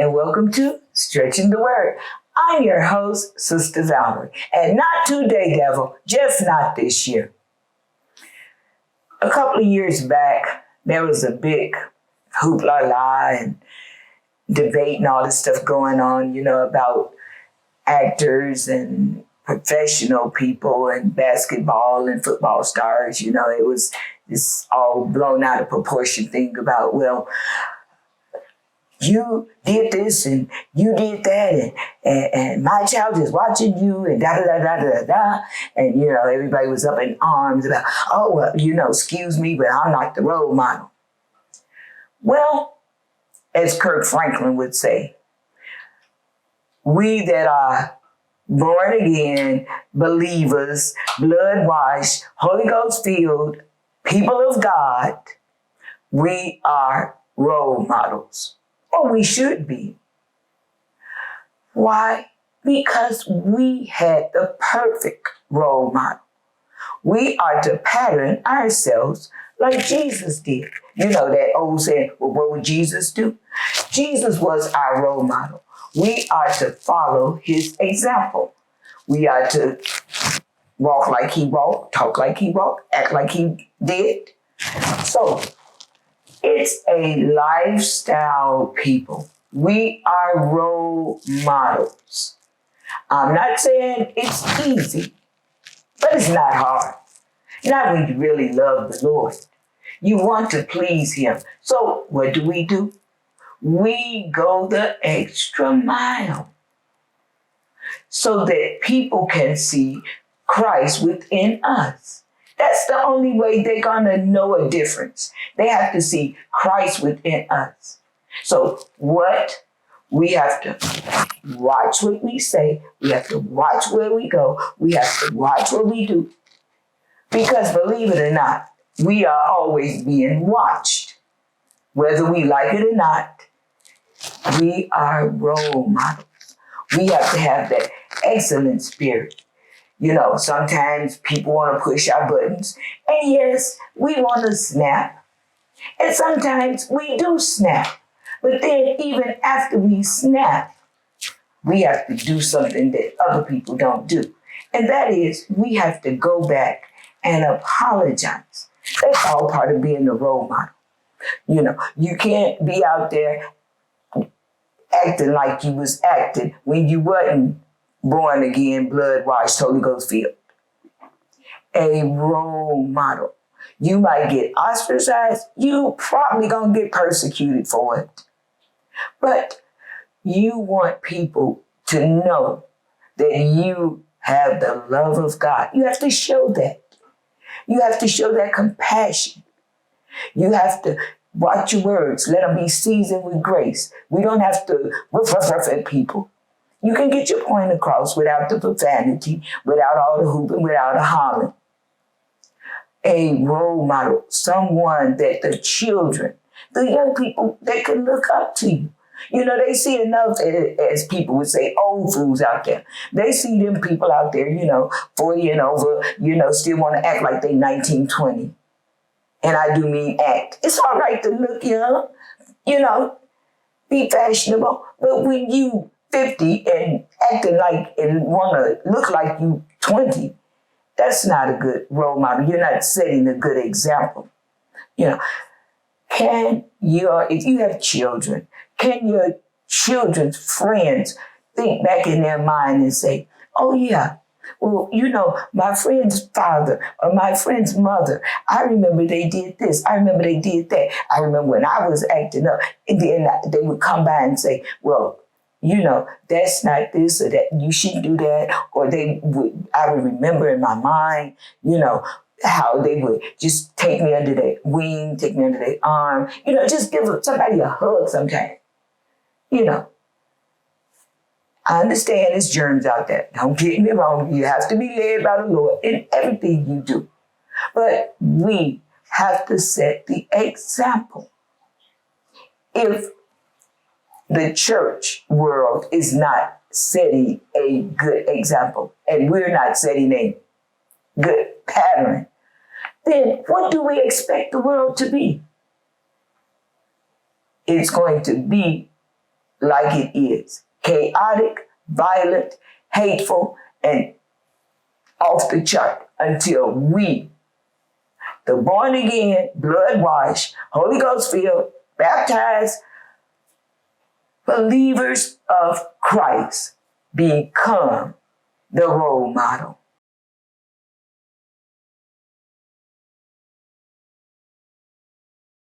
and welcome to Stretching the Word. I'm your host, Sister Valerie, and not today, devil, just not this year. A couple of years back, there was a big hoopla and debate and all this stuff going on, about actors and professional people and basketball and football stars. It was this all blown out of proportion thing about, well, you did this and you did that and my child is watching you and da-da-da-da-da-da. And, everybody was up in arms about, oh, well, excuse me, but I'm not the role model. Well, as Kirk Franklin would say, we that are born again, believers, blood washed, Holy Ghost filled, people of God, we are role models. Or we should be. Why? Because we had the perfect role model. We are to pattern ourselves like Jesus did. That old saying, well, what would Jesus do? Jesus was our role model. We are to follow his example. We are to walk like he walked, talk like he walked, act like he did. So, it's a lifestyle, people. We are role models. I'm not saying it's easy, but it's not hard. Not when you really love the Lord. You want to please him. So what do? We go the extra mile so that people can see Christ within us. That's the only way they're going to know a difference. They have to see Christ within us. So what? We have to watch what we say. We have to watch where we go. We have to watch what we do. Because believe it or not, we are always being watched. Whether we like it or not, we are role models. We have to have that excellent spirit. Sometimes people want to push our buttons. And yes, we want to snap. And sometimes we do snap. But then even after we snap, we have to do something that other people don't do. And that is, we have to go back and apologize. That's all part of being a role model. You can't be out there acting like you was acting when you wasn't born again, blood washed, Holy Ghost filled. A role model. You might get ostracized. You probably gonna get persecuted for it. But you want people to know that you have the love of God. You have to show that. You have to show that compassion. You have to watch your words. Let them be seasoned with grace. We don't have to ruff at people. You can get your point across without the profanity, without all the hooping, without the hollering. A role model, someone that the children, the young people, they can look up to you. They see enough, as people would say, old fools out there. They see them people out there, 40 and over, still want to act like they 19, 20. And I do mean act. It's all right to look young, be fashionable. But when you 50 and acting like and want to look like you 20, that's not a good role model. You're not setting a good example. If you have children, can your children's friends think back in their mind and say, oh yeah, well, my friend's father or my friend's mother, I remember they did this. I remember they did that. I remember when I was acting up. And then they would come by and say, well, that's not this or that. You shouldn't do that. Or I would remember in my mind, how they would just take me under their wing, take me under their arm, just give somebody a hug sometime. I understand there's germs out there. Don't get me wrong. You have to be led by the Lord in everything you do. But we have to set the example. If the church world is not setting a good example, and we're not setting a good pattern, then what do we expect the world to be? It's going to be like it is. Chaotic, violent, hateful, and off the chart until we, the born again, blood washed, Holy Ghost filled, baptized believers of Christ become the role model.